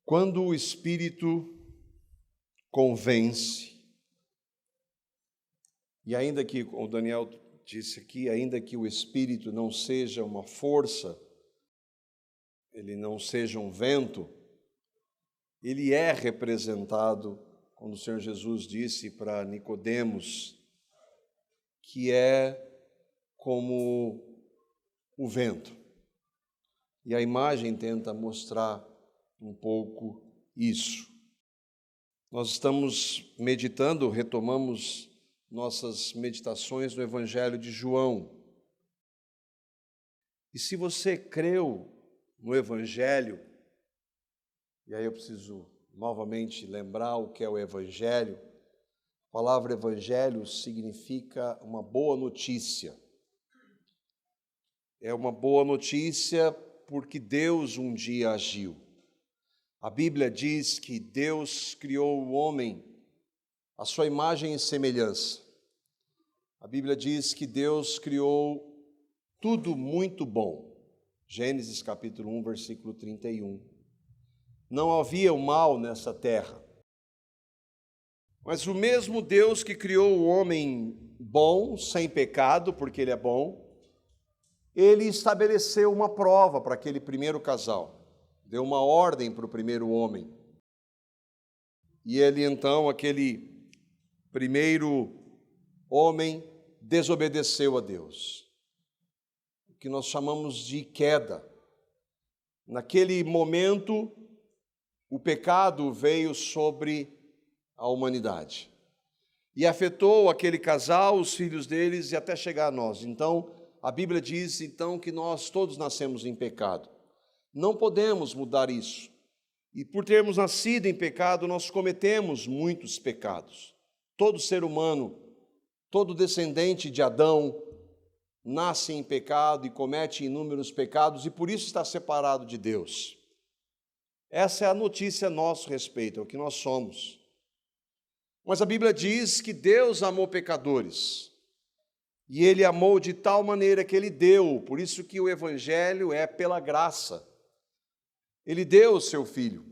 Quando o Espírito convence, e ainda que, o Daniel disse aqui, ainda que o Espírito não seja uma força, ele não seja um vento, ele é representado, quando o Senhor Jesus disse para Nicodemos, que é como o vento. E a imagem tenta mostrar um pouco isso. Nós estamos meditando, retomamos nossas meditações no Evangelho de João. E se você creu no Evangelho, e aí eu preciso novamente lembrar o que é o Evangelho. A palavra Evangelho significa uma boa notícia. É uma boa notícia porque Deus um dia agiu. A Bíblia diz que Deus criou o homem à sua imagem e semelhança. A Bíblia diz que Deus criou tudo muito bom. Gênesis capítulo 1, versículo 31. Não havia o mal nessa terra. Mas o mesmo Deus que criou o homem bom, sem pecado, porque ele é bom, ele estabeleceu uma prova para aquele primeiro casal. Deu uma ordem para o primeiro homem. E ele então, aquele primeiro homem, desobedeceu a Deus. O que nós chamamos de queda. Naquele momento, o pecado veio sobre a humanidade. E afetou aquele casal, os filhos deles e até chegar a nós. Então, a Bíblia diz então que nós todos nascemos em pecado. Não podemos mudar isso. E por termos nascido em pecado, nós cometemos muitos pecados. Todo ser humano, todo descendente de Adão, nasce em pecado e comete inúmeros pecados e por isso está separado de Deus. Essa é a notícia a nosso respeito, é o que nós somos. Mas a Bíblia diz que Deus amou pecadores. E Ele amou de tal maneira que Ele deu, por isso que o Evangelho é pela graça. Ele deu o seu Filho,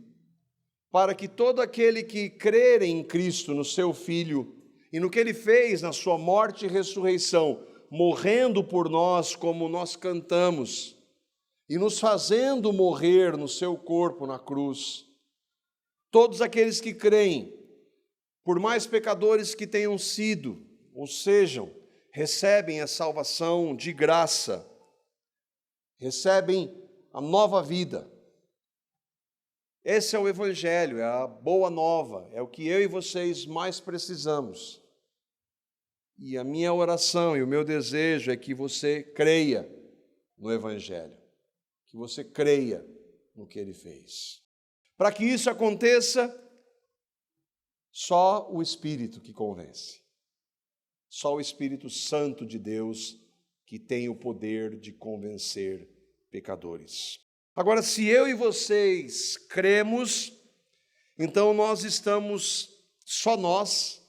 para que todo aquele que crer em Cristo, no seu Filho, e no que Ele fez na sua morte e ressurreição, morrendo por nós como nós cantamos, e nos fazendo morrer no seu corpo na cruz, todos aqueles que creem, por mais pecadores que tenham sido, ou sejam, recebem a salvação de graça, recebem a nova vida. Esse é o Evangelho, é a boa nova, é o que eu e vocês mais precisamos. E a minha oração e o meu desejo é que você creia no Evangelho, que você creia no que Ele fez. Para que isso aconteça, só o Espírito que convence. Só o Espírito Santo de Deus que tem o poder de convencer pecadores. Agora, se eu e vocês cremos, então nós estamos, só nós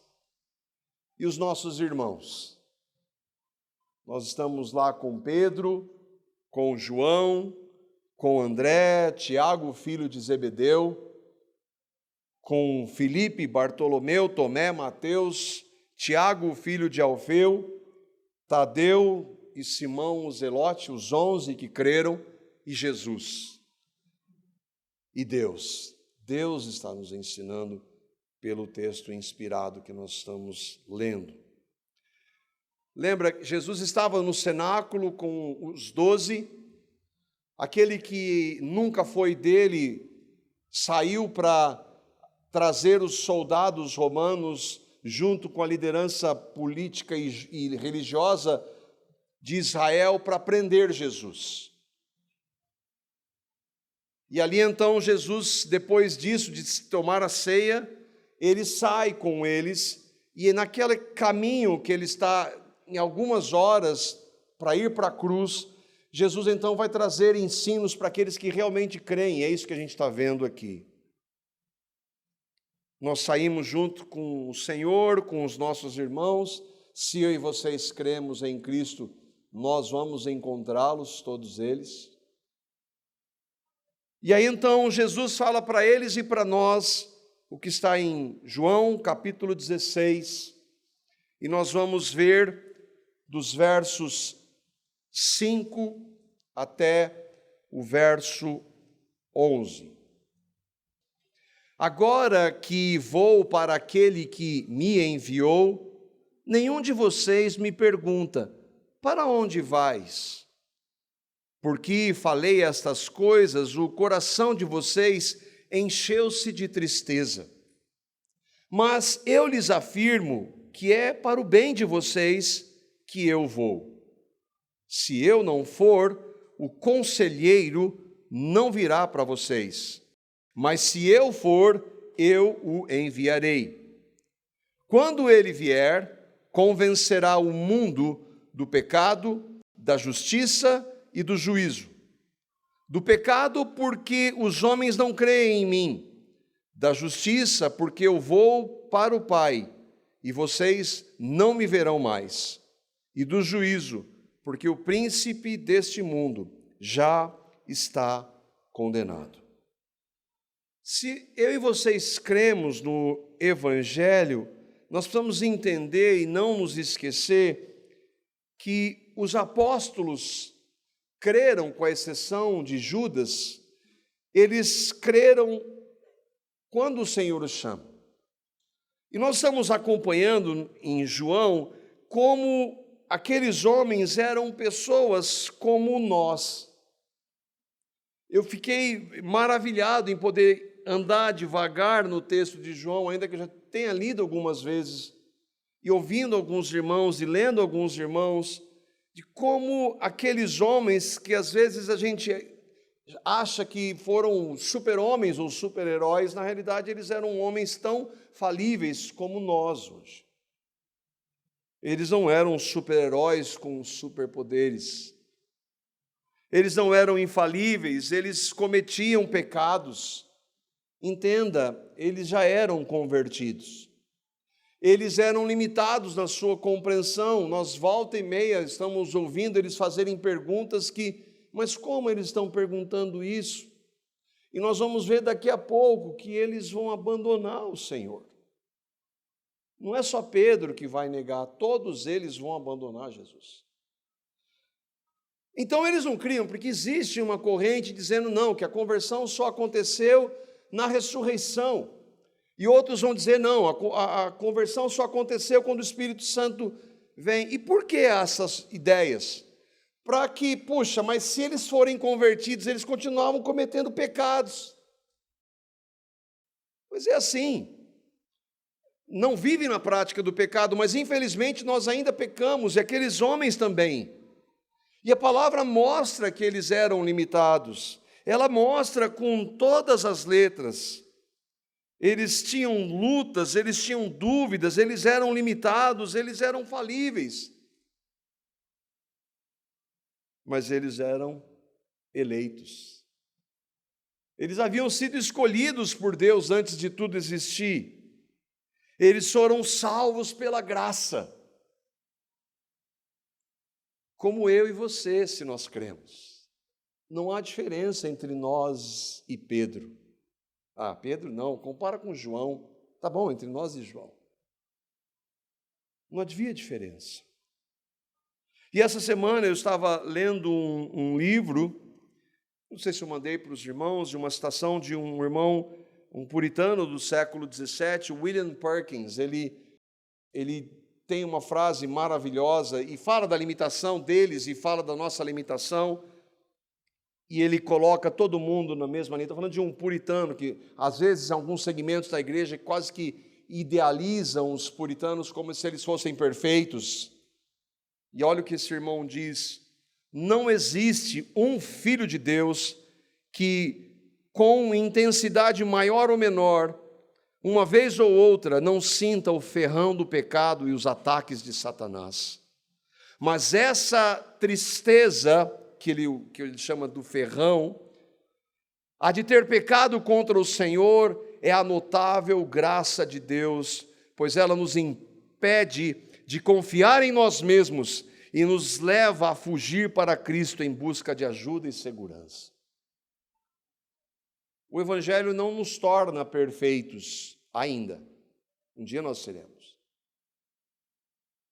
e os nossos irmãos. Nós estamos lá com Pedro, com João, com André, Tiago, filho de Zebedeu, com Filipe, Bartolomeu, Tomé, Mateus, Tiago, filho de Alfeu, Tadeu e Simão, o Zelote, os 11 que creram, e Jesus. E Deus está nos ensinando pelo texto inspirado que nós estamos lendo. Lembra, Jesus estava no cenáculo com os 12, aquele que nunca foi dele saiu para trazer os soldados romanos junto com a liderança política e religiosa de Israel para prender Jesus. E ali então Jesus, depois disso, de tomar a ceia, ele sai com eles, e naquele caminho que ele está em algumas horas para ir para a cruz, Jesus então vai trazer ensinos para aqueles que realmente creem, é isso que a gente está vendo aqui. Nós saímos junto com o Senhor, com os nossos irmãos, se eu e vocês cremos em Cristo, nós vamos encontrá-los, todos eles. E aí então Jesus fala para eles e para nós o que está em João capítulo 16, e nós vamos ver dos versos 5 até o verso 11. Agora que vou para aquele que me enviou, nenhum de vocês me pergunta: para onde vais? Porque falei estas coisas, o coração de vocês encheu-se de tristeza. Mas eu lhes afirmo que é para o bem de vocês que eu vou. Se eu não for, o conselheiro não virá para vocês. Mas se eu for, eu o enviarei. Quando ele vier, convencerá o mundo do pecado, da justiça e do juízo. Do pecado, porque os homens não creem em mim. Da justiça, porque eu vou para o Pai, e vocês não me verão mais. E do juízo, porque o príncipe deste mundo já está condenado. Se eu e vocês cremos no Evangelho, nós precisamos entender e não nos esquecer que os apóstolos creram, com a exceção de Judas, eles creram quando o Senhor os chama. E nós estamos acompanhando em João como aqueles homens eram pessoas como nós. Eu fiquei maravilhado em poder andar devagar no texto de João, ainda que eu já tenha lido algumas vezes, e ouvindo alguns irmãos e lendo alguns irmãos, de como aqueles homens que às vezes a gente acha que foram super-homens ou super-heróis, na realidade eles eram homens tão falíveis como nós hoje. Eles não eram super-heróis com superpoderes. Eles não eram infalíveis, eles cometiam pecados. Entenda, eles já eram convertidos. Eles eram limitados na sua compreensão. Nós, volta e meia, estamos ouvindo eles fazerem perguntas mas como eles estão perguntando isso? E nós vamos ver daqui a pouco que eles vão abandonar o Senhor. Não é só Pedro que vai negar, todos eles vão abandonar Jesus. Então eles não criam, porque existe uma corrente dizendo não, que a conversão só aconteceu na ressurreição. E outros vão dizer não, a conversão só aconteceu quando o Espírito Santo vem. E por que essas ideias? Para que, mas se eles forem convertidos, eles continuavam cometendo pecados. Pois é assim. Não vivem na prática do pecado, mas infelizmente nós ainda pecamos, e aqueles homens também. E a palavra mostra que eles eram limitados. Ela mostra com todas as letras. Eles tinham lutas, eles tinham dúvidas, eles eram limitados, eles eram falíveis. Mas eles eram eleitos. Eles haviam sido escolhidos por Deus antes de tudo existir. Eles foram salvos pela graça. Como eu e você, se nós cremos. Não há diferença entre nós e Pedro. Pedro não, compara com João. Tá bom, entre nós e João. Não havia diferença. E essa semana eu estava lendo um livro, não sei se eu mandei para os irmãos, de uma citação de um irmão, um puritano do século XVII, William Perkins. Ele tem uma frase maravilhosa e fala da limitação deles e fala da nossa limitação, e ele coloca todo mundo na mesma linha. Estou falando de um puritano que, às vezes, em alguns segmentos da igreja, quase que idealizam os puritanos como se eles fossem perfeitos. E olha o que esse irmão diz: não existe um filho de Deus que, com intensidade maior ou menor, uma vez ou outra, não sinta o ferrão do pecado e os ataques de Satanás. Mas essa tristeza, que ele chama do ferrão, a de ter pecado contra o Senhor, é a notável graça de Deus, pois ela nos impede de confiar em nós mesmos e nos leva a fugir para Cristo em busca de ajuda e segurança. O Evangelho não nos torna perfeitos ainda. Um dia nós seremos.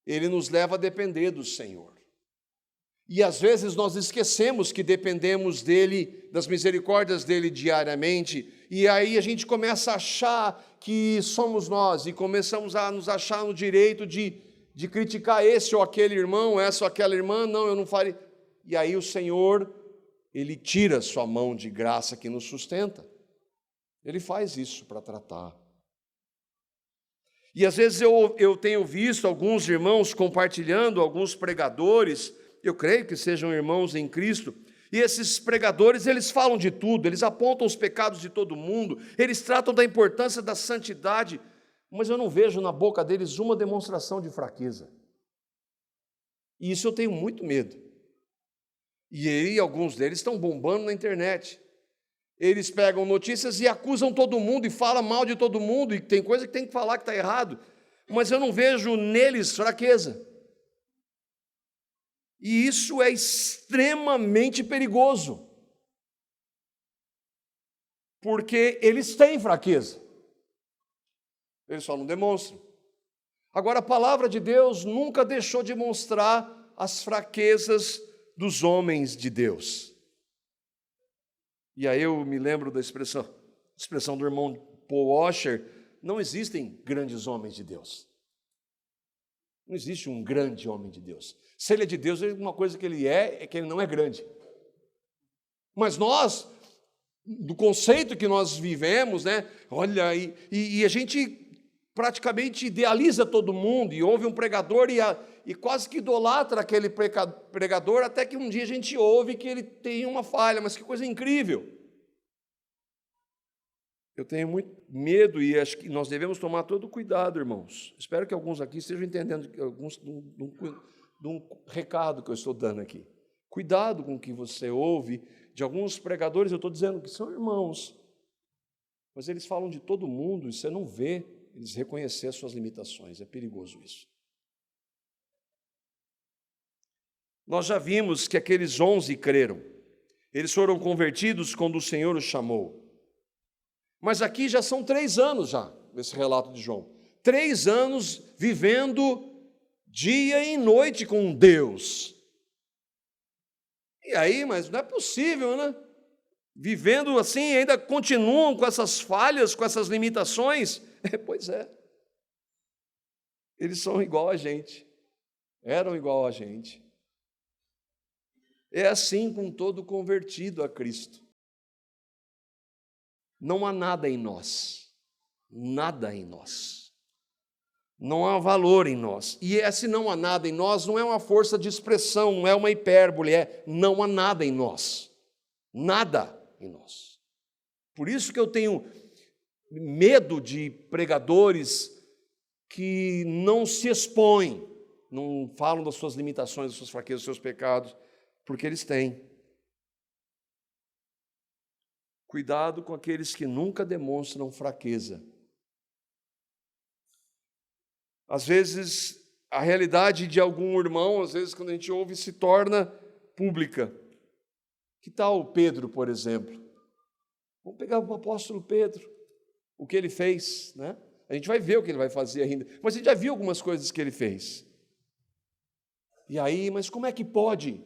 Ele nos leva a depender do Senhor. E às vezes nós esquecemos que dependemos dele, das misericórdias dele diariamente, e aí a gente começa a achar que somos nós, e começamos a nos achar no direito de criticar esse ou aquele irmão, essa ou aquela irmã, não, eu não farei. E aí o Senhor, ele tira sua mão de graça que nos sustenta. Ele faz isso para tratar. E às vezes eu tenho visto alguns irmãos compartilhando, alguns pregadores, eu creio que sejam irmãos em Cristo, e esses pregadores, eles falam de tudo, eles apontam os pecados de todo mundo, eles tratam da importância da santidade, mas eu não vejo na boca deles uma demonstração de fraqueza. E isso eu tenho muito medo. E aí, alguns deles estão bombando na internet. Eles pegam notícias e acusam todo mundo, e falam mal de todo mundo, e tem coisa que tem que falar que está errado, mas eu não vejo neles fraqueza. E isso é extremamente perigoso, porque eles têm fraqueza, eles só não demonstram. Agora, a palavra de Deus nunca deixou de mostrar as fraquezas dos homens de Deus. E aí eu me lembro da expressão do irmão Paul Washer: não existem grandes homens de Deus. Não existe um grande homem de Deus. Se ele é de Deus, uma coisa que ele é que ele não é grande. Mas nós, do conceito que nós vivemos, né? Olha, e a gente praticamente idealiza todo mundo, e ouve um pregador e quase que idolatra aquele pregador, até que um dia a gente ouve que ele tem uma falha, mas que coisa incrível. Eu tenho muito medo e acho que nós devemos tomar todo cuidado, irmãos. Espero que alguns aqui estejam entendendo de um recado que eu estou dando aqui. Cuidado com o que você ouve de alguns pregadores, eu estou dizendo que são irmãos, mas eles falam de todo mundo e você não vê eles reconhecer as suas limitações. É perigoso isso. Nós já vimos que aqueles 11 creram. Eles foram convertidos quando o Senhor os chamou. Mas aqui já são 3 anos já, nesse relato de João. 3 anos vivendo dia e noite com Deus. E aí, mas não é possível, né? Vivendo assim, ainda continuam com essas falhas, com essas limitações. Pois é. Eles são igual a gente. Eram igual a gente. É assim com todo convertido a Cristo. Não há nada em nós. Nada em nós. Não há valor em nós. E esse não há nada em nós não é uma força de expressão, não é uma hipérbole, é não há nada em nós. Nada em nós. Por isso que eu tenho medo de pregadores que não se expõem, não falam das suas limitações, das suas fraquezas, dos seus pecados, porque eles têm. Cuidado com aqueles que nunca demonstram fraqueza. Às vezes, a realidade de algum irmão, às vezes, quando a gente ouve, se torna pública. Que tal o Pedro, por exemplo? Vamos pegar o apóstolo Pedro, o que ele fez, né? A gente vai ver o que ele vai fazer ainda, mas a gente já viu algumas coisas que ele fez. E aí, mas como é que pode?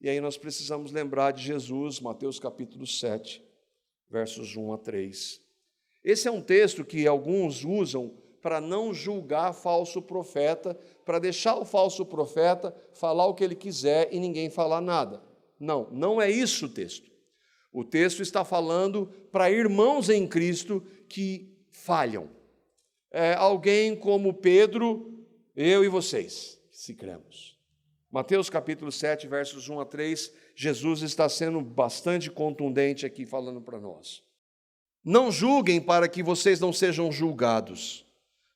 E aí nós precisamos lembrar de Jesus, Mateus capítulo 7, versos 1 a 3. Esse é um texto que alguns usam para não julgar falso profeta, para deixar o falso profeta falar o que ele quiser e ninguém falar nada. Não, não é isso o texto. O texto está falando para irmãos em Cristo que falham. Alguém como Pedro, eu e vocês, se cremos. Mateus capítulo 7, versos 1 a 3, Jesus está sendo bastante contundente aqui falando para nós. Não julguem para que vocês não sejam julgados,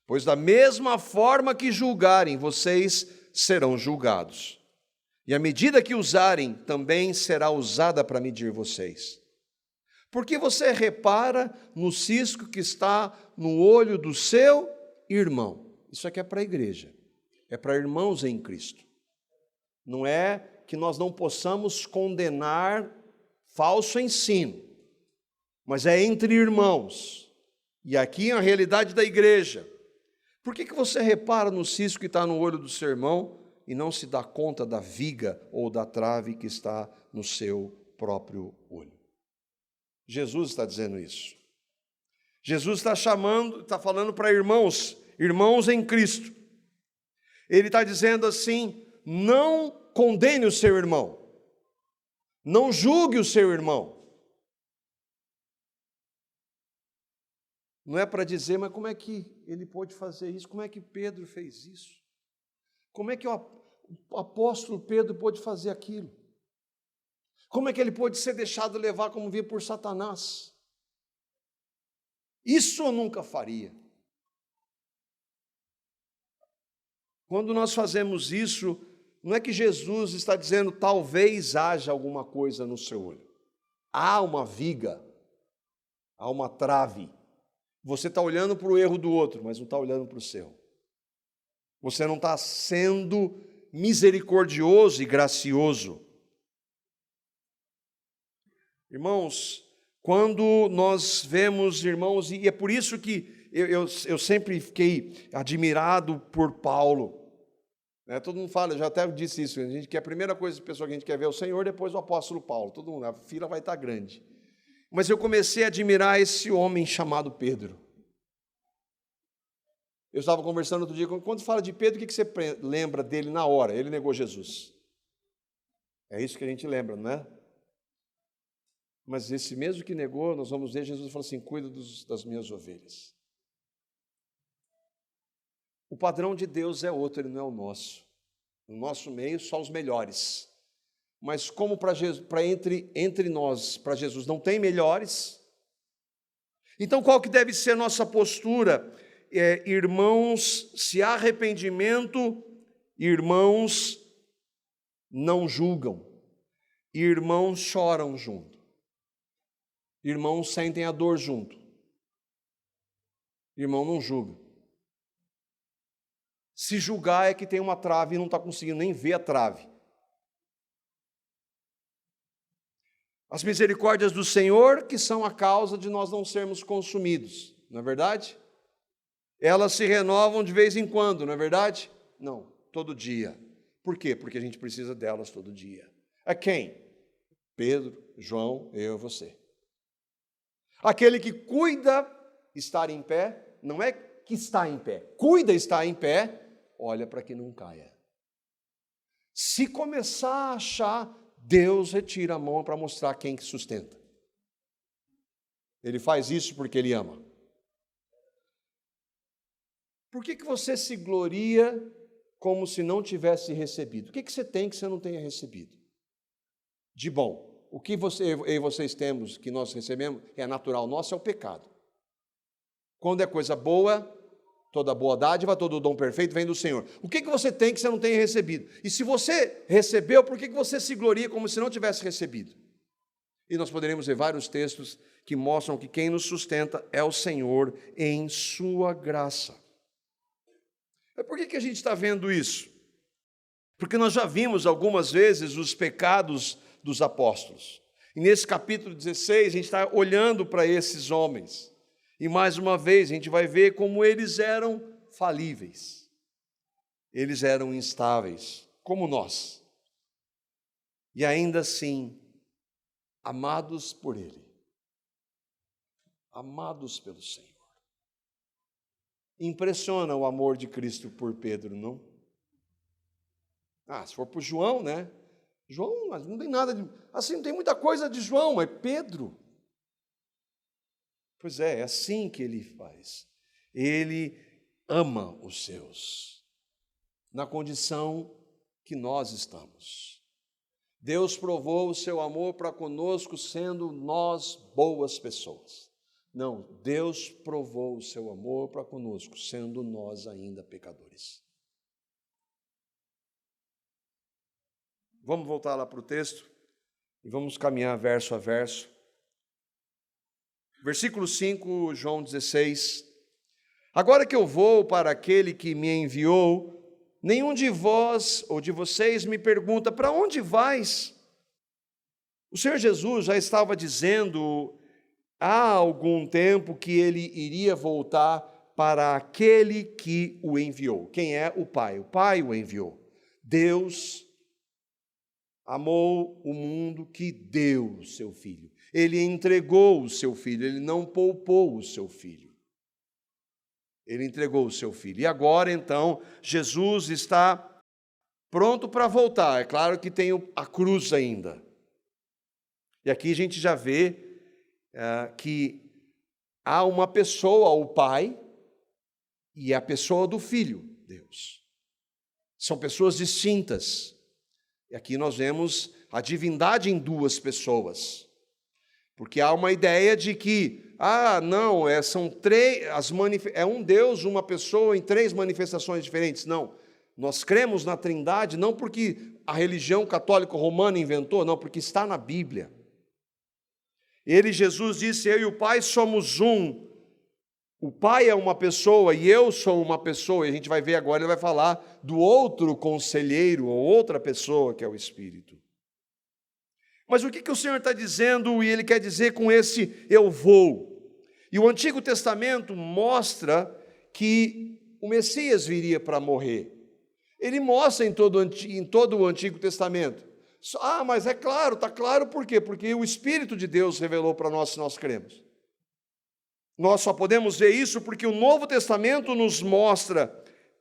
pois da mesma forma que julgarem, vocês serão julgados. E a medida que usarem também será usada para medir vocês. Porque você repara no cisco que está no olho do seu irmão. Isso aqui é para a igreja, é para irmãos em Cristo. Não é que nós não possamos condenar falso ensino. mas é entre irmãos. E aqui é a realidade da igreja. Por que você repara no cisco que está no olho do seu irmão e não se dá conta da viga ou da trave que está no seu próprio olho? Jesus está dizendo isso. Jesus está falando para irmãos em Cristo. Ele está dizendo assim: não condene o seu irmão, não julgue o seu irmão. Não é para dizer, mas como é que ele pôde fazer isso? Como é que Pedro fez isso? Como é que o apóstolo Pedro pôde fazer aquilo? Como é que ele pôde ser deixado levar como via por Satanás? Isso eu nunca faria. Quando nós fazemos isso, não é que Jesus está dizendo talvez haja alguma coisa no seu olho. Há uma viga, há uma trave. Você está olhando para o erro do outro, mas não está olhando para o seu. Você não está sendo misericordioso e gracioso. Irmãos, quando nós vemos irmãos, e é por isso que eu sempre fiquei admirado por Paulo. Todo mundo fala, eu já até disse isso, a primeira coisa que a gente quer ver é o Senhor, depois o apóstolo Paulo. Todo mundo, a fila vai estar grande. Mas eu comecei a admirar esse homem chamado Pedro. Eu estava conversando outro dia, quando fala de Pedro, o que você lembra dele na hora? Ele negou Jesus. É isso que a gente lembra, não é? Mas esse mesmo que negou, nós vamos ver, Jesus falou assim: cuida das minhas ovelhas. O padrão de Deus é outro, ele não é o nosso. No nosso meio, só os melhores. Mas como entre nós, para Jesus, não tem melhores, então qual que deve ser a nossa postura? Irmãos, se há arrependimento, irmãos não julgam, irmãos choram junto, irmãos sentem a dor junto, irmão não julga. Se julgar é que tem uma trave e não está conseguindo nem ver a trave. As misericórdias do Senhor que são a causa de nós não sermos consumidos, não é verdade? Elas se renovam de vez em quando, não é verdade? Não, todo dia. Por quê? Porque a gente precisa delas todo dia. A quem? Pedro, João, eu e você. Aquele que cuida estar em pé, não é que está em pé, cuida estar em pé, olha para que não caia. Se começar a achar, Deus retira a mão para mostrar quem que sustenta. Ele faz isso porque Ele ama. Por que você se gloria como se não tivesse recebido? O que você tem que você não tenha recebido? De bom. O que eu e vocês temos, que nós recebemos, é natural nosso, é o pecado. Quando é coisa boa, toda boa dádiva, todo dom perfeito vem do Senhor. O que você tem que você não tenha recebido? E se você recebeu, por que você se gloria como se não tivesse recebido? E nós poderemos ver vários textos que mostram que quem nos sustenta é o Senhor em sua graça. Por que a gente está vendo isso? Porque nós já vimos algumas vezes os pecados dos apóstolos. E nesse capítulo 16, a gente está olhando para esses homens. E mais uma vez, a gente vai ver como eles eram falíveis. Eles eram instáveis, como nós. E ainda assim, amados por Ele. Amados pelo Senhor. Impressiona o amor de Cristo por Pedro, não? Se for por João, né? João, mas não tem nada de... Assim, não tem muita coisa de João, mas Pedro. Pois é assim que ele faz. Ele ama os seus, na condição que nós estamos. Deus provou o seu amor para conosco, sendo nós boas pessoas. Não, Deus provou o seu amor para conosco, sendo nós ainda pecadores. Vamos voltar lá para o texto e vamos caminhar verso a verso. Versículo 5, João 16. Agora que eu vou para aquele que me enviou, nenhum de vós ou de vocês me pergunta: para onde vais? O Senhor Jesus já estava dizendo há algum tempo que ele iria voltar para aquele que o enviou. Quem é o Pai? O Pai o enviou. Deus amou o mundo que deu o seu Filho. Ele entregou o seu Filho, ele não poupou o seu Filho. Ele entregou o seu Filho. E agora, então, Jesus está pronto para voltar. É claro que tem a cruz ainda. E aqui a gente já vê que há uma pessoa, o Pai, e a pessoa do Filho, Deus. São pessoas distintas. E aqui nós vemos a divindade em duas pessoas. Porque há uma ideia de que, não, são três, é um Deus, uma pessoa em três manifestações diferentes. Não, nós cremos na Trindade não porque a religião católica romana inventou, não, porque está na Bíblia. Jesus disse, eu e o Pai somos um. O Pai é uma pessoa e eu sou uma pessoa. E a gente vai ver agora, ele vai falar do outro conselheiro, ou outra pessoa que é o Espírito. Mas o que o Senhor está dizendo e Ele quer dizer com esse eu vou? E o Antigo Testamento mostra que o Messias viria para morrer. Ele mostra em todo o Antigo Testamento. Mas é claro, está claro por quê? Porque o Espírito de Deus revelou para nós se nós cremos. Nós só podemos ver isso porque o Novo Testamento nos mostra,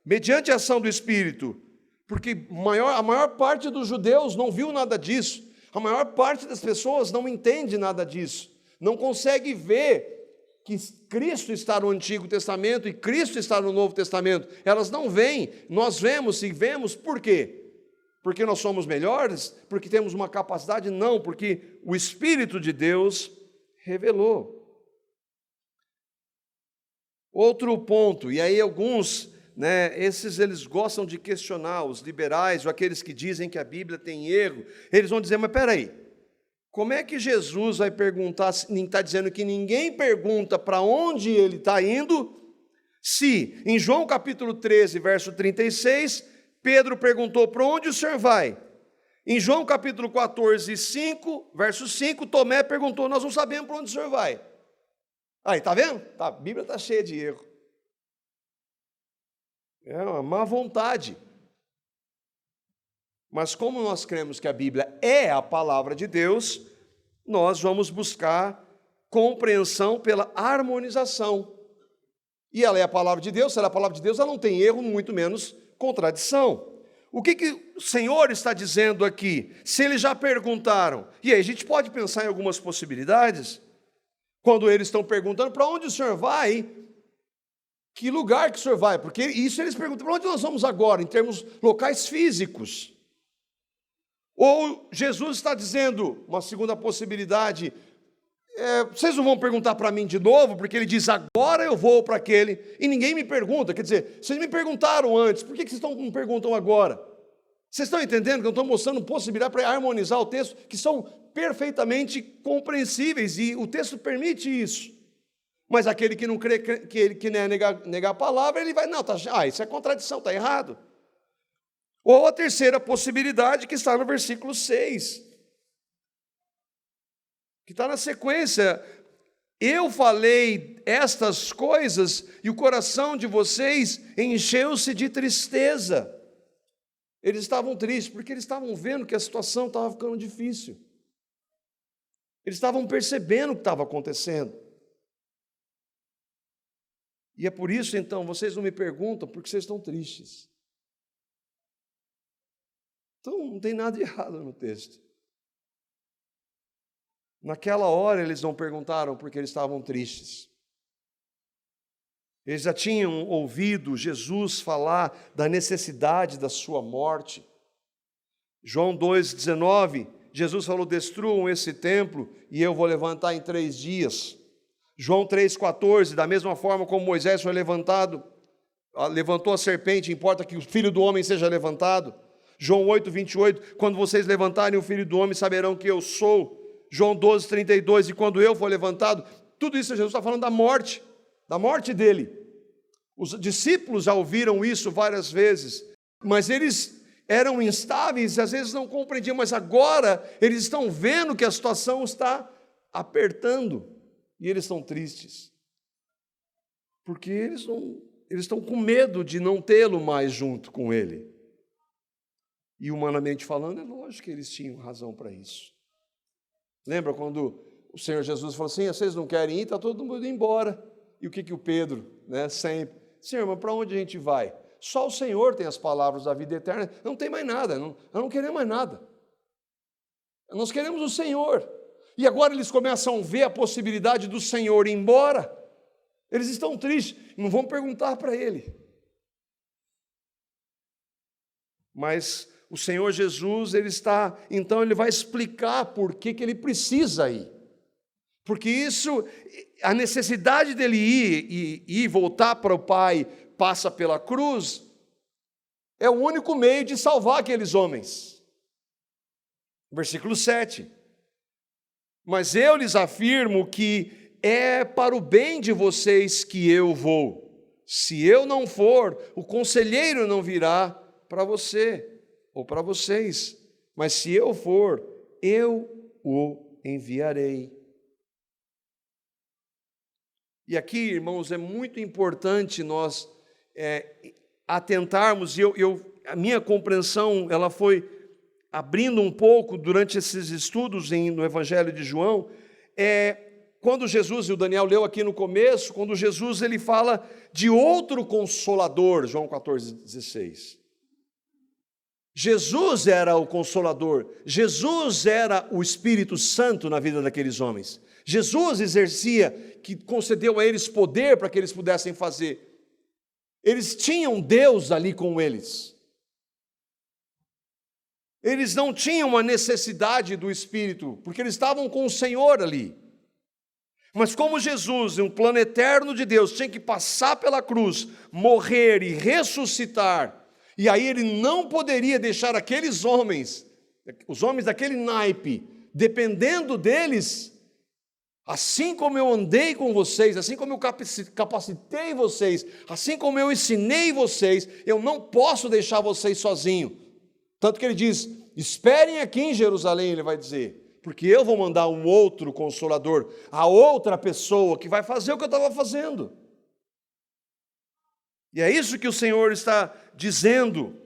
mediante a ação do Espírito, porque a maior parte dos judeus não viu nada disso. A maior parte das pessoas não entende nada disso, não consegue ver que Cristo está no Antigo Testamento e Cristo está no Novo Testamento. Elas não veem, nós vemos e vemos por quê? Porque nós somos melhores? Porque temos uma capacidade? Não, porque o Espírito de Deus revelou. Outro ponto, e aí alguns, esses eles gostam de questionar, os liberais ou aqueles que dizem que a Bíblia tem erro, eles vão dizer, mas peraí, como é que Jesus vai perguntar, está dizendo que ninguém pergunta para onde ele está indo, se em João capítulo 13, verso 36, Pedro perguntou, para onde o senhor vai? Em João capítulo 14, 5, verso 5, Tomé perguntou, nós não sabemos para onde o senhor vai. Aí, está vendo? A Bíblia está cheia de erro. É uma má vontade. Mas como nós cremos que a Bíblia é a palavra de Deus, nós vamos buscar compreensão pela harmonização. E ela é a palavra de Deus, se ela é a palavra de Deus, ela não tem erro, muito menos contradição. O que o Senhor está dizendo aqui? Se eles já perguntaram, e aí a gente pode pensar em algumas possibilidades, quando eles estão perguntando, para onde o senhor vai? Que lugar que o senhor vai? Porque isso eles perguntam, para onde nós vamos agora, em termos locais físicos? Ou Jesus está dizendo, uma segunda possibilidade, vocês não vão perguntar para mim de novo, porque ele diz, agora eu vou para aquele, e ninguém me pergunta, quer dizer, vocês me perguntaram antes, por que vocês me perguntam agora? Vocês estão entendendo que eu estou mostrando possibilidade para harmonizar o texto, que são perfeitamente compreensíveis, e o texto permite isso. Mas aquele que não crê, que negar a palavra, ele vai, isso é contradição, está errado. Ou a terceira possibilidade que está no versículo 6, que está na sequência, eu falei estas coisas e o coração de vocês encheu-se de tristeza. Eles estavam tristes porque eles estavam vendo que a situação estava ficando difícil. Eles estavam percebendo o que estava acontecendo. E é por isso, então, vocês não me perguntam porque vocês estão tristes. Então, não tem nada de errado no texto. Naquela hora, eles não perguntaram porque eles estavam tristes. Eles já tinham ouvido Jesus falar da necessidade da sua morte. João 2,19, Jesus falou, destruam esse templo e eu vou levantar em 3 dias. João 3,14, da mesma forma como Moisés foi levantado, levantou a serpente, importa que o Filho do Homem seja levantado. João 8,28, quando vocês levantarem o Filho do Homem, saberão que eu sou. João 12,32, e quando eu for levantado, tudo isso Jesus está falando da morte dele. Os discípulos já ouviram isso várias vezes, mas eles eram instáveis, às vezes não compreendiam, mas agora eles estão vendo que a situação está apertando. E eles estão tristes, porque eles estão com medo de não tê-lo mais junto com ele. E humanamente falando, é lógico que eles tinham razão para isso. Lembra quando o Senhor Jesus falou assim, vocês não querem ir, está todo mundo indo embora. E o que o Pedro, sempre, Senhor, mas para onde a gente vai? Só o Senhor tem as palavras da vida eterna, não tem mais nada, nós não queremos mais nada. Nós queremos o Senhor. E agora eles começam a ver a possibilidade do Senhor ir embora. Eles estão tristes, não vão perguntar para ele. Mas o Senhor Jesus, então ele vai explicar por que ele precisa ir. Porque a necessidade dele ir e voltar para o Pai, passa pela cruz, é o único meio de salvar aqueles homens. Versículo 7. Mas eu lhes afirmo que é para o bem de vocês que eu vou. Se eu não for, o conselheiro não virá para você ou para vocês. Mas se eu for, eu o enviarei. E aqui, irmãos, é muito importante nós atentarmos, e a minha compreensão ela foi abrindo um pouco durante esses estudos no Evangelho de João, quando Jesus, e o Daniel leu aqui no começo, quando Jesus ele fala de outro Consolador, João 14,16. Jesus era o Consolador, Jesus era o Espírito Santo na vida daqueles homens. Jesus exercia, que concedeu a eles poder para que eles pudessem fazer. Eles tinham Deus ali com eles. Eles não tinham uma necessidade do Espírito, porque eles estavam com o Senhor ali. Mas como Jesus, um plano eterno de Deus, tinha que passar pela cruz, morrer e ressuscitar, e aí ele não poderia deixar aqueles homens, os homens daquele naipe, dependendo deles, assim como eu andei com vocês, assim como eu capacitei vocês, assim como eu ensinei vocês, eu não posso deixar vocês sozinhos. Tanto que ele diz, esperem aqui em Jerusalém, ele vai dizer, porque eu vou mandar um outro Consolador, a outra pessoa que vai fazer o que eu estava fazendo. E é isso que o Senhor está dizendo,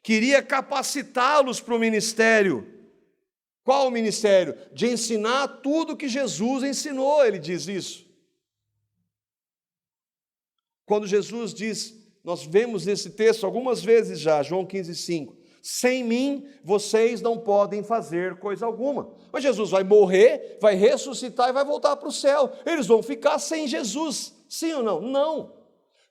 queria capacitá-los para o ministério. Qual o ministério? De ensinar tudo que Jesus ensinou, ele diz isso. Quando Jesus diz, nós vemos nesse texto algumas vezes já, João 15,5, sem mim vocês não podem fazer coisa alguma. Mas Jesus vai morrer, vai ressuscitar e vai voltar para o céu. Eles vão ficar sem Jesus, sim ou não? Não.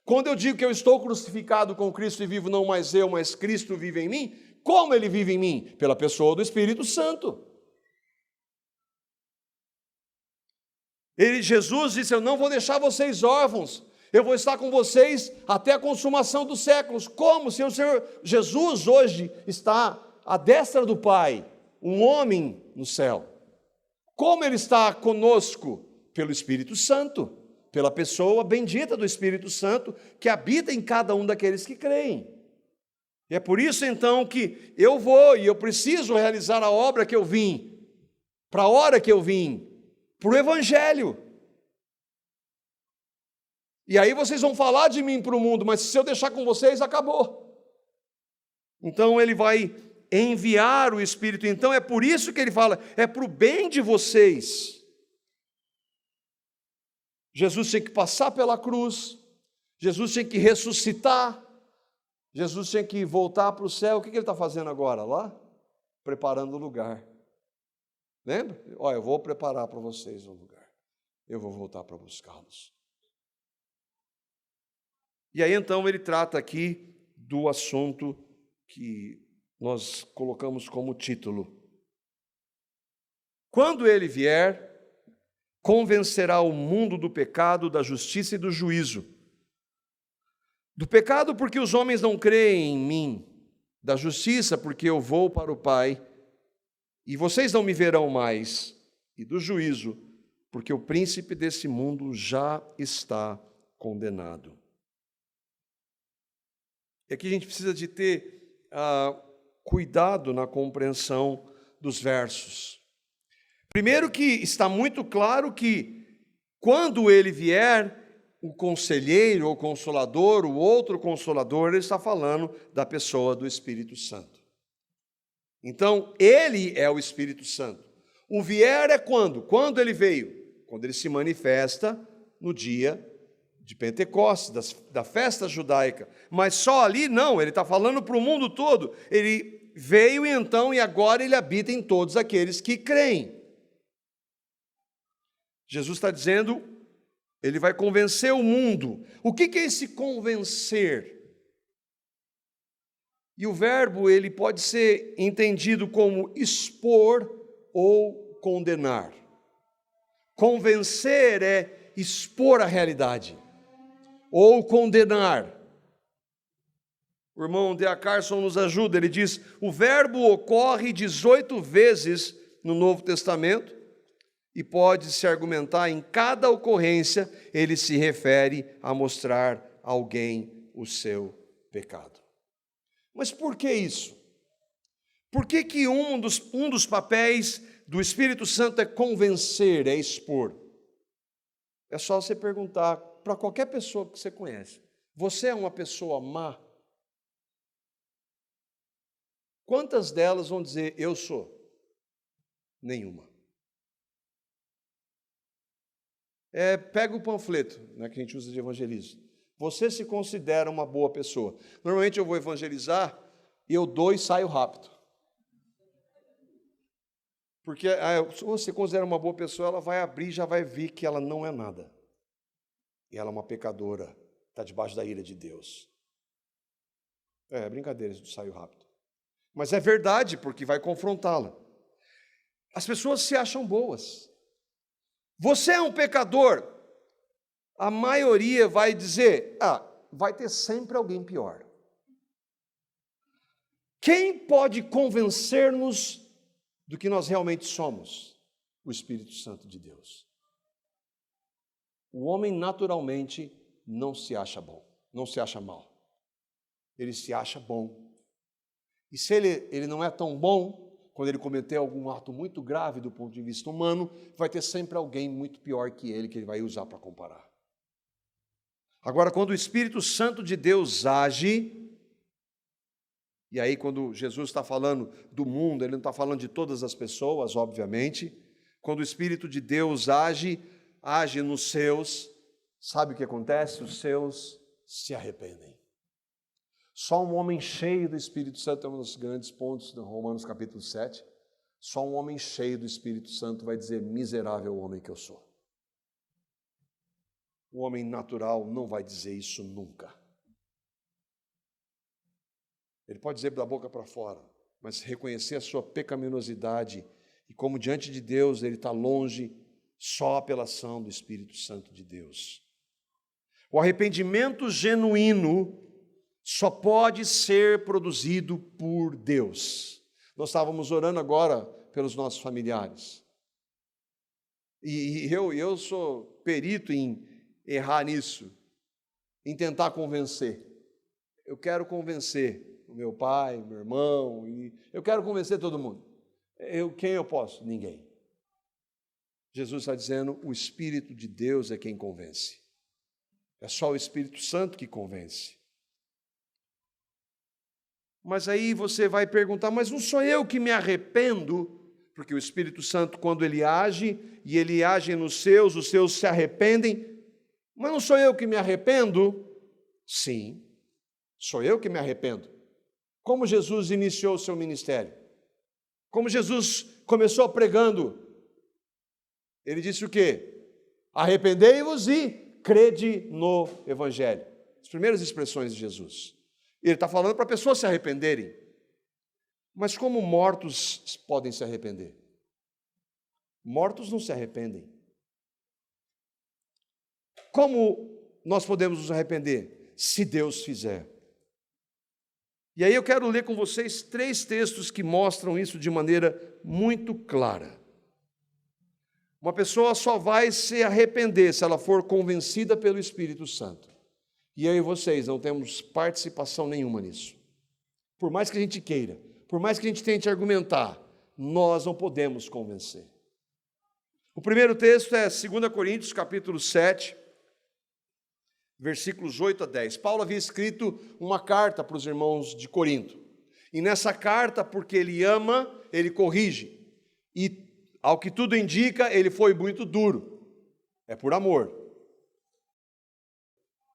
Quando eu digo que eu estou crucificado com Cristo e vivo não mais eu, mas Cristo vive em mim, como ele vive em mim? Pela pessoa do Espírito Santo. Jesus disse, eu não vou deixar vocês órfãos, eu vou estar com vocês até a consumação dos séculos. Como? Se o Senhor Jesus hoje está à destra do Pai, um homem no céu. Como ele está conosco? Pelo Espírito Santo, pela pessoa bendita do Espírito Santo, que habita em cada um daqueles que creem. E é por isso então que eu vou e eu preciso realizar a obra que eu vim, para a hora que eu vim, para o Evangelho. E aí vocês vão falar de mim para o mundo, mas se eu deixar com vocês, acabou. Então ele vai enviar o Espírito. Então é por isso que ele fala, é para o bem de vocês. Jesus tinha que passar pela cruz, Jesus tinha que ressuscitar, Jesus tinha que voltar para o céu. O que ele está fazendo agora? Lá? Preparando o lugar. Lembra? Olha, eu vou preparar para vocês um lugar. Eu vou voltar para buscá-los. E aí então ele trata aqui do assunto que nós colocamos como título. Quando ele vier, convencerá o mundo do pecado, da justiça e do juízo. Do pecado, porque os homens não creem em mim. Da justiça, porque eu vou para o Pai, e vocês não me verão mais. E do juízo, porque o príncipe desse mundo já está condenado. E aqui a gente precisa de ter cuidado na compreensão dos versos. Primeiro que está muito claro que Quando ele vier, o conselheiro, ou consolador, o outro consolador, ele está falando da pessoa do Espírito Santo. Então, ele é o Espírito Santo. O vier é quando? Quando ele veio? Quando ele se manifesta no dia de Pentecostes, da festa judaica. Mas só ali não, ele está falando para o mundo todo. Ele veio e agora ele habita em todos aqueles que creem. Jesus está dizendo, ele vai convencer o mundo. O que é esse convencer? E o verbo, ele pode ser entendido como expor ou condenar. Convencer é expor a realidade, ou condenar. O irmão D.A. Carson nos ajuda, ele diz, o verbo ocorre 18 vezes no Novo Testamento, e pode-se argumentar em cada ocorrência, ele se refere a mostrar a alguém o seu pecado. Mas por que isso? Por que um dos papéis do Espírito Santo é convencer, é expor? É só você perguntar para qualquer pessoa que você conhece. Você é uma pessoa má? Quantas delas vão dizer, eu sou? Nenhuma. Pega o panfleto, né, que a gente usa de evangelismo. Você se considera uma boa pessoa. Normalmente eu vou evangelizar e eu dou e saio rápido. Porque se você considera uma boa pessoa, ela vai abrir e já vai ver que ela não é nada. E ela é uma pecadora, está debaixo da ira de Deus. Brincadeira, eu saio rápido. Mas é verdade, porque vai confrontá-la. As pessoas se acham boas. Você é um pecador. A maioria vai dizer, vai ter sempre alguém pior. Quem pode convencer-nos do que nós realmente somos? O Espírito Santo de Deus. O homem naturalmente não se acha bom, não se acha mal. Ele se acha bom. E se ele não é tão bom, quando ele cometer algum ato muito grave do ponto de vista humano, vai ter sempre alguém muito pior que ele vai usar para comparar. Agora, quando o Espírito Santo de Deus age, e aí quando Jesus está falando do mundo, ele não está falando de todas as pessoas, obviamente. Quando o Espírito de Deus age nos seus, sabe o que acontece? Os seus se arrependem. Só um homem cheio do Espírito Santo é um dos grandes pontos de Romanos capítulo 7. Só um homem cheio do Espírito Santo vai dizer, miserável homem que eu sou. O homem natural não vai dizer isso nunca. Ele pode dizer da boca para fora, mas reconhecer a sua pecaminosidade e como diante de Deus ele está longe só pela ação do Espírito Santo de Deus. O arrependimento genuíno só pode ser produzido por Deus. Nós estávamos orando agora pelos nossos familiares. E eu sou perito em errar nisso, em tentar convencer. Eu quero convencer o meu pai, meu irmão, e eu quero convencer todo mundo. Quem eu posso? Ninguém. Jesus está dizendo, o Espírito de Deus é quem convence. É só o Espírito Santo que convence. Mas aí você vai perguntar, mas não sou eu que me arrependo? Porque o Espírito Santo, quando ele age, e ele age nos seus, os seus se arrependem, mas não sou eu que me arrependo? Sim, sou eu que me arrependo. Como Jesus iniciou o seu ministério? Como Jesus começou pregando? Ele disse o quê? Arrependei-vos e crede no Evangelho. As primeiras expressões de Jesus. Ele está falando para pessoas se arrependerem. Mas como mortos podem se arrepender? Mortos não se arrependem. Como nós podemos nos arrepender? Se Deus fizer. E aí eu quero ler com vocês 3 textos que mostram isso de maneira muito clara. Uma pessoa só vai se arrepender se ela for convencida pelo Espírito Santo. E eu e vocês não temos participação nenhuma nisso. Por mais que a gente queira, por mais que a gente tente argumentar, nós não podemos convencer. O primeiro texto é 2 Coríntios, capítulo 7, versículos 8 a 10. Paulo havia escrito uma carta para os irmãos de Corinto. E nessa carta, porque ele ama, ele corrige. E, ao que tudo indica, ele foi muito duro. É por amor.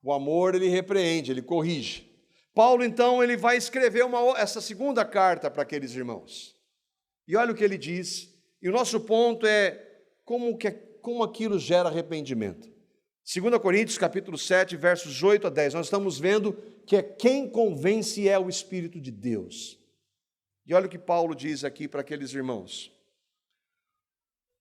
O amor, ele repreende, ele corrige. Paulo, então, ele vai escrever essa segunda carta para aqueles irmãos. E olha o que ele diz. E o nosso ponto é como aquilo gera arrependimento. 2 Coríntios, capítulo 7, versos 8 a 10. Nós estamos vendo que quem convence é o Espírito de Deus. E olha o que Paulo diz aqui para aqueles irmãos.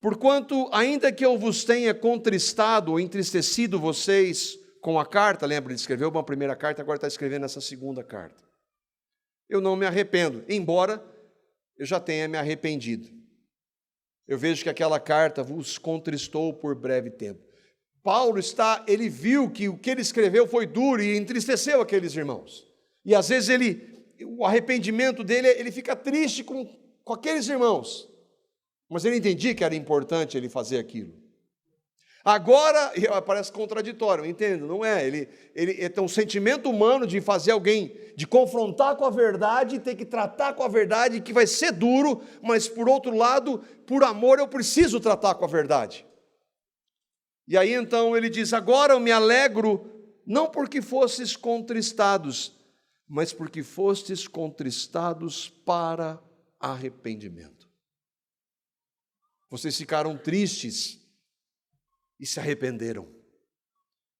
Porquanto, ainda que eu vos tenha contristado ou entristecido vocês com a carta, lembra, ele escreveu uma primeira carta, agora está escrevendo essa segunda carta. Eu não me arrependo, embora eu já tenha me arrependido. Eu vejo que aquela carta vos contristou por breve tempo. Paulo ele viu que o que ele escreveu foi duro e entristeceu aqueles irmãos. E às vezes o arrependimento dele, ele fica triste com aqueles irmãos. Mas ele entendia que era importante ele fazer aquilo. Agora, parece contraditório, eu entendo, não é? Ele tem um sentimento humano de fazer alguém, de confrontar com a verdade, ter que tratar com a verdade, que vai ser duro, mas por outro lado, por amor, eu preciso tratar com a verdade. E aí então ele diz, agora eu me alegro, não porque fostes contristados, mas porque fostes contristados para arrependimento. Vocês ficaram tristes e se arrependeram.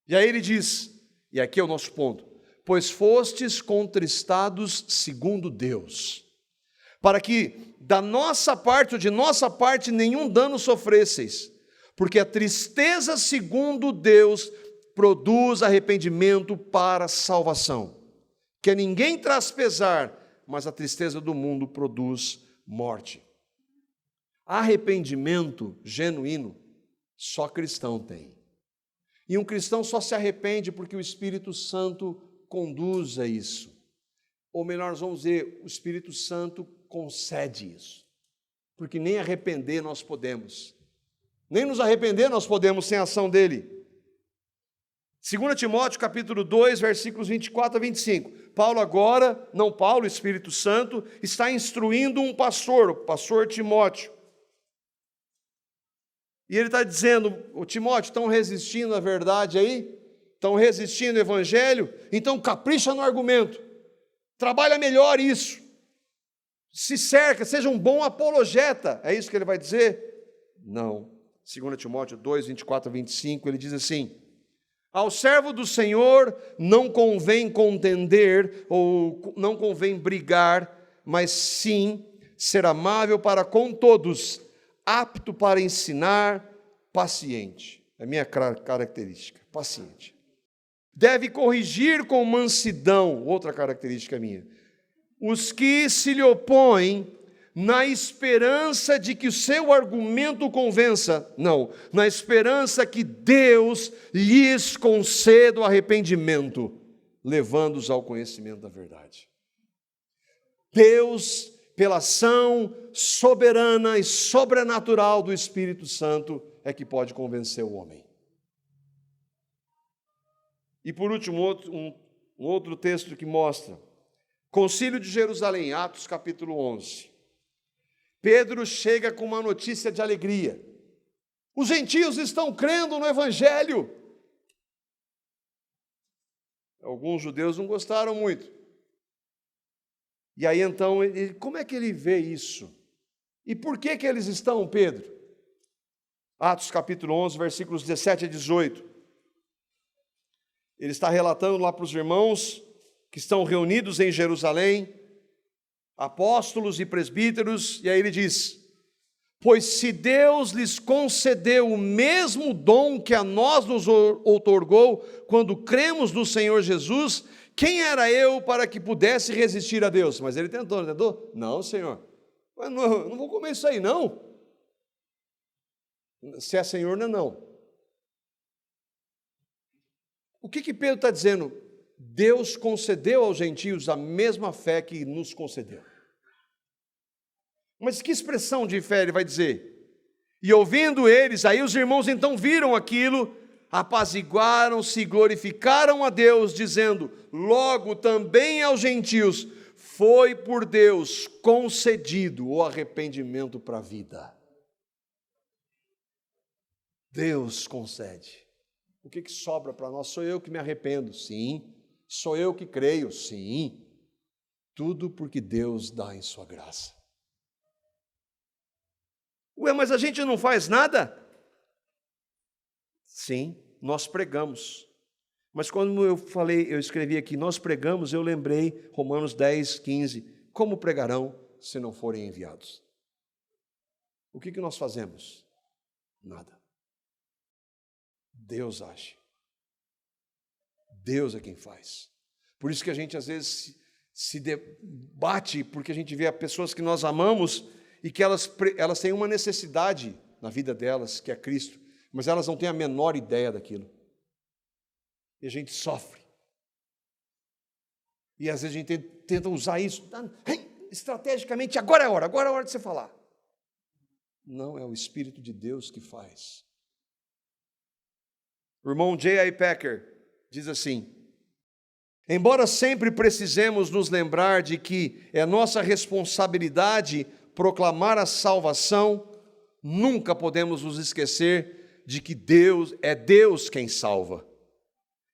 E aí ele diz, e aqui é o nosso ponto, pois fostes contristados segundo Deus, para que da nossa parte ou de nossa parte nenhum dano sofresseis, porque a tristeza segundo Deus produz arrependimento para salvação, que a ninguém traz pesar, mas a tristeza do mundo produz morte. Arrependimento genuíno só cristão tem. E um cristão só se arrepende porque o Espírito Santo conduz a isso. Ou melhor, nós vamos dizer, o Espírito Santo concede isso. Porque nem arrepender nós podemos. Nem nos arrepender nós podemos sem a ação dele. 2 Timóteo capítulo 2, versículos 24 a 25. Paulo, o Espírito Santo, está instruindo um pastor, o pastor Timóteo. E ele está dizendo, Timóteo, estão resistindo à verdade aí? Estão resistindo ao evangelho? Então capricha no argumento. Trabalha melhor isso. Se cerca, seja um bom apologeta. É isso que ele vai dizer? Não. 2 Timóteo 2, 24 a 25, ele diz assim, ao servo do Senhor não convém contender, ou não convém brigar, mas sim ser amável para com todos, apto para ensinar, paciente. É a minha característica, paciente. Deve corrigir com mansidão, outra característica minha, os que se lhe opõem, na esperança de que o seu argumento convença, não, na esperança que Deus lhes conceda o arrependimento, levando-os ao conhecimento da verdade. Deus, pela ação soberana e sobrenatural do Espírito Santo, é que pode convencer o homem. E por último, um outro texto que mostra, Concílio de Jerusalém, Atos capítulo 11. Pedro chega com uma notícia de alegria. Os gentios estão crendo no Evangelho. Alguns judeus não gostaram muito. E aí então, como é que ele vê isso? E por que eles estão, Pedro? Atos capítulo 11, versículos 17 a 18. Ele está relatando lá para os irmãos que estão reunidos em Jerusalém, apóstolos e presbíteros, e aí ele diz, pois se Deus lhes concedeu o mesmo dom que a nós nos outorgou quando cremos no Senhor Jesus, quem era eu para que pudesse resistir a Deus? Mas ele tentou, não tentou? Não, Senhor, eu não vou comer isso aí não. Se é Senhor, não é não. O que Pedro está dizendo? Deus concedeu aos gentios a mesma fé que nos concedeu. Mas que expressão de fé ele vai dizer? E ouvindo eles, aí os irmãos então viram aquilo, apaziguaram-se e glorificaram a Deus, dizendo: logo também aos gentios foi por Deus concedido o arrependimento para a vida. Deus concede. O que sobra para nós? Sou eu que me arrependo? Sim. Sou eu que creio? Sim. Tudo porque Deus dá em sua graça. Ué, mas a gente não faz nada? Sim, nós pregamos. Mas quando eu escrevi aqui, nós pregamos, eu lembrei Romanos 10, 15. Como pregarão se não forem enviados? O que nós fazemos? Nada. Deus age. Deus é quem faz. Por isso que a gente às vezes se debate, porque a gente vê pessoas que nós amamos e que elas têm uma necessidade na vida delas, que é Cristo, mas elas não têm a menor ideia daquilo. E a gente sofre. E às vezes a gente tenta usar isso estrategicamente, agora é a hora de você falar. Não, é o Espírito de Deus que faz. O irmão J.I. Packer diz assim: embora sempre precisemos nos lembrar de que é nossa responsabilidade proclamar a salvação, nunca podemos nos esquecer de que é Deus quem salva.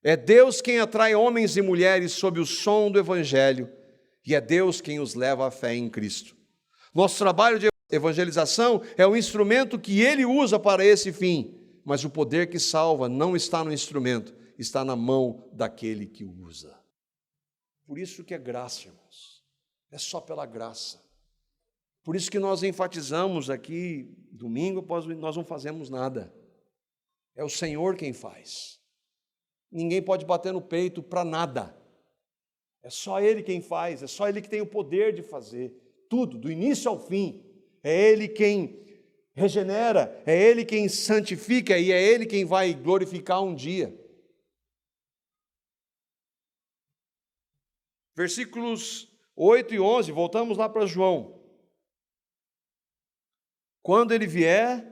É Deus quem atrai homens e mulheres sob o som do Evangelho, e é Deus quem os leva à fé em Cristo. Nosso trabalho de evangelização é o instrumento que Ele usa para esse fim, mas o poder que salva não está no instrumento, está na mão daquele que o usa. Por isso que é graça, irmãos. É só pela graça. Por isso que nós enfatizamos aqui, domingo após domingo, nós não fazemos nada. É o Senhor quem faz. Ninguém pode bater no peito para nada. É só Ele quem faz, é só Ele que tem o poder de fazer tudo, do início ao fim. É Ele quem regenera, é Ele quem santifica e é Ele quem vai glorificar um dia. Versículos 8 e 11, voltamos lá para João. Quando Ele vier,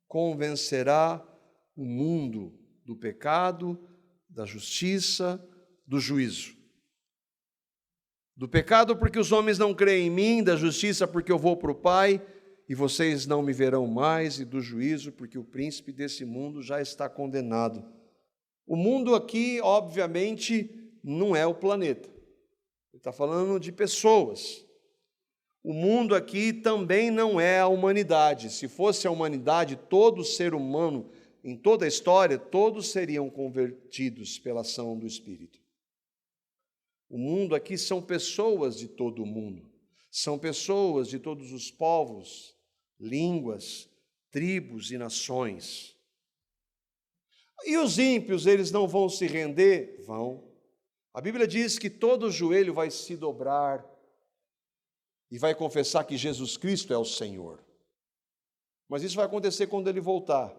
convencerá o mundo do pecado, da justiça, do juízo. Do pecado porque os homens não creem em mim, da justiça porque eu vou para o Pai e vocês não me verão mais, e do juízo porque o príncipe desse mundo já está condenado. O mundo aqui, obviamente, não é o planeta. Ele está falando de pessoas. O mundo aqui também não é a humanidade. Se fosse a humanidade, todo ser humano, em toda a história, todos seriam convertidos pela ação do Espírito. O mundo aqui são pessoas de todo o mundo. São pessoas de todos os povos, línguas, tribos e nações. E os ímpios, eles não vão se render? Vão. A Bíblia diz que todo joelho vai se dobrar e vai confessar que Jesus Cristo é o Senhor. Mas isso vai acontecer quando Ele voltar.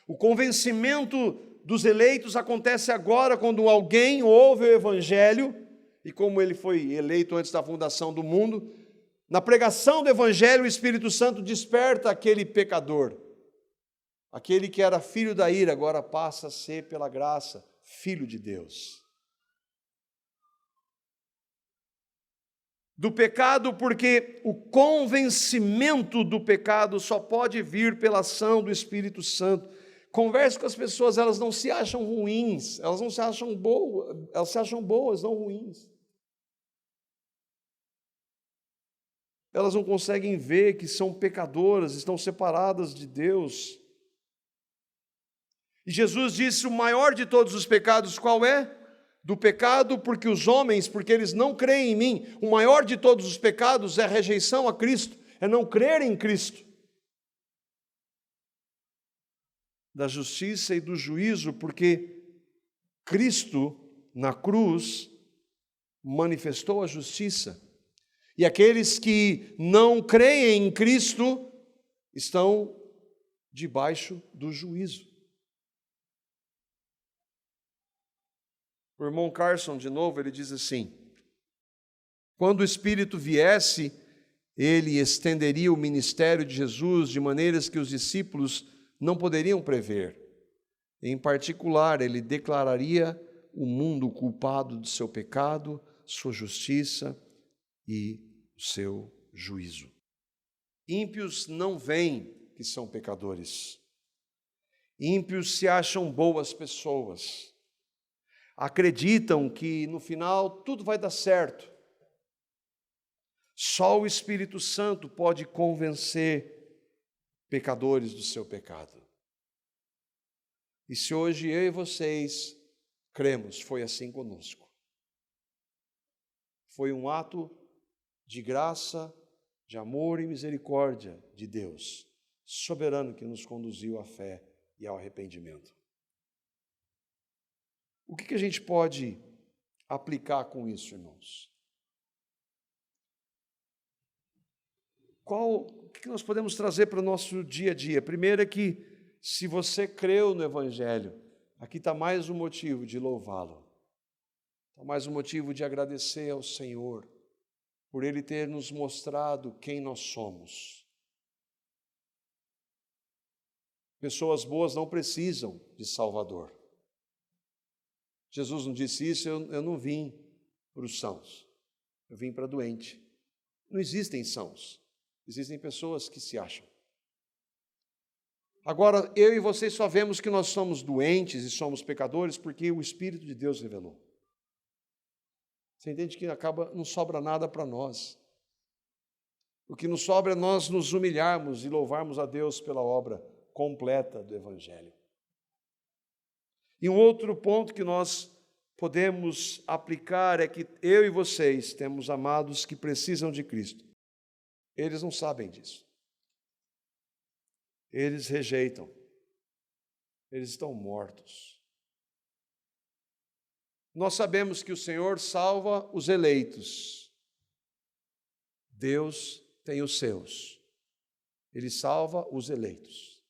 O convencimento dos eleitos acontece agora quando alguém ouve o Evangelho, e como ele foi eleito antes da fundação do mundo, na pregação do Evangelho o Espírito Santo desperta aquele pecador. Aquele que era filho da ira, agora passa a ser, pela graça, filho de Deus. Do pecado, porque o convencimento do pecado só pode vir pela ação do Espírito Santo. Converse com as pessoas, elas não se acham ruins, elas não se acham boas, elas se acham boas, não ruins. Elas não conseguem ver que são pecadoras, estão separadas de Deus. E Jesus disse: o maior de todos os pecados qual é? Do pecado porque os homens, porque eles não creem em mim. O maior de todos os pecados é a rejeição a Cristo, é não crer em Cristo. Da justiça e do juízo, porque Cristo, na cruz, manifestou a justiça. E aqueles que não creem em Cristo estão debaixo do juízo. O irmão Carson, de novo, ele diz assim: quando o Espírito viesse, Ele estenderia o ministério de Jesus de maneiras que os discípulos não poderiam prever. Em particular, ele declararia o mundo culpado do seu pecado, sua justiça e o seu juízo. Ímpios não veem que são pecadores. Ímpios se acham boas pessoas. Acreditam que no final tudo vai dar certo. Só o Espírito Santo pode convencer pecadores do seu pecado. E se hoje eu e vocês cremos, foi assim conosco. Foi um ato de graça, de amor e misericórdia de Deus, soberano, que nos conduziu à fé e ao arrependimento. O que a gente pode aplicar com isso, irmãos? O que nós podemos trazer para o nosso dia a dia? Primeiro é que, se você creu no Evangelho, aqui está mais um motivo de louvá-lo. Está mais um motivo de agradecer ao Senhor por Ele ter nos mostrado quem nós somos. Pessoas boas não precisam de Salvador. Jesus não disse isso, eu não vim para os sãos, eu vim para doente. Não existem sãos, existem pessoas que se acham. Agora, eu e vocês só vemos que nós somos doentes e somos pecadores porque o Espírito de Deus revelou. Você entende que não sobra nada para nós. O que nos sobra é nós nos humilharmos e louvarmos a Deus pela obra completa do Evangelho. E um outro ponto que nós podemos aplicar é que eu e vocês temos amados que precisam de Cristo. Eles não sabem disso. Eles rejeitam. Eles estão mortos. Nós sabemos que o Senhor salva os eleitos. Deus tem os seus. Ele salva os eleitos.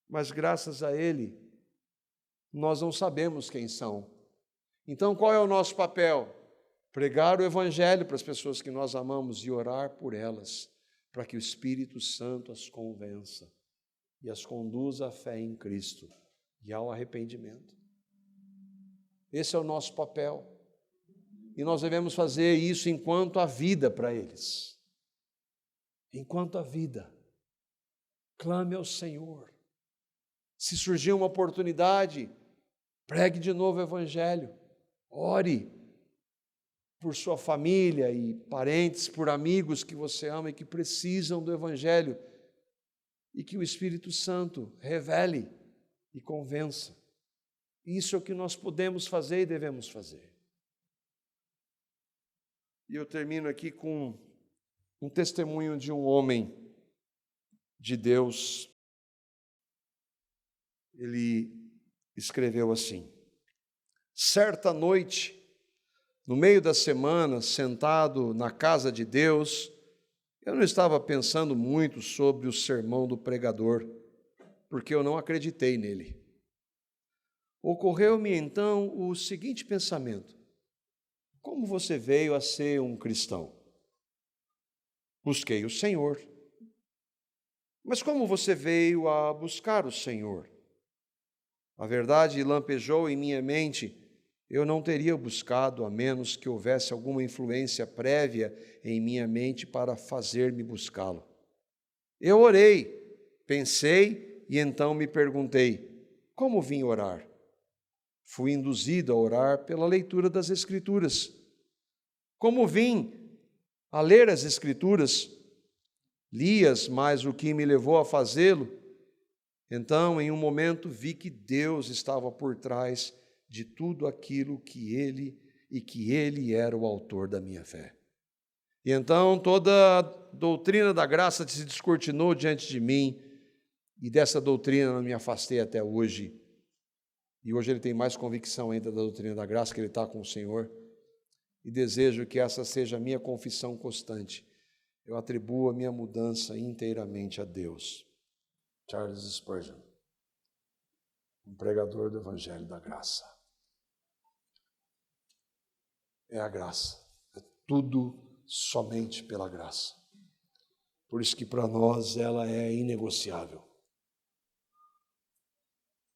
Mas graças a Ele, nós não sabemos quem são. Então, qual é o nosso papel? Pregar o Evangelho para as pessoas que nós amamos e orar por elas, para que o Espírito Santo as convença e as conduza à fé em Cristo e ao arrependimento. Esse é o nosso papel. E nós devemos fazer isso enquanto há vida para eles. Enquanto há vida, clame ao Senhor. Se surgir uma oportunidade, pregue de novo o Evangelho. Ore por sua família e parentes, por amigos que você ama e que precisam do Evangelho, e que o Espírito Santo revele e convença. Isso é o que nós podemos fazer e devemos fazer. E eu termino aqui com um testemunho de um homem de Deus. Ele escreveu assim: certa noite, no meio da semana, sentado na casa de Deus, eu não estava pensando muito sobre o sermão do pregador, porque eu não acreditei nele. Ocorreu-me então o seguinte pensamento: como você veio a ser um cristão? Busquei o Senhor. Mas como você veio a buscar o Senhor? A verdade lampejou em minha mente. Eu não teria buscado a menos que houvesse alguma influência prévia em minha mente para fazer-me buscá-lo. Eu orei, pensei e então me perguntei: como vim orar? Fui induzido a orar pela leitura das Escrituras. Como vim a ler as Escrituras, li-as, mas o que me levou a fazê-lo, então, em um momento, vi que Deus estava por trás de tudo aquilo que Ele era o autor da minha fé. E então toda a doutrina da graça se descortinou diante de mim, e dessa doutrina eu me afastei até hoje. E hoje ele tem mais convicção ainda da doutrina da graça, que ele está com o Senhor. E desejo que essa seja a minha confissão constante. Eu atribuo a minha mudança inteiramente a Deus. Charles Spurgeon, um pregador do Evangelho da Graça. É a graça. É tudo somente pela graça. Por isso que para nós ela é inegociável.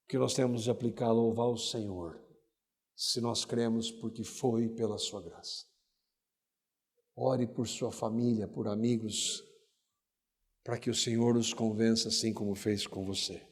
O que nós temos de aplicar, louvar o Senhor, se nós cremos porque foi pela sua graça. Ore por sua família, por amigos, para que o Senhor os convença assim como fez com você.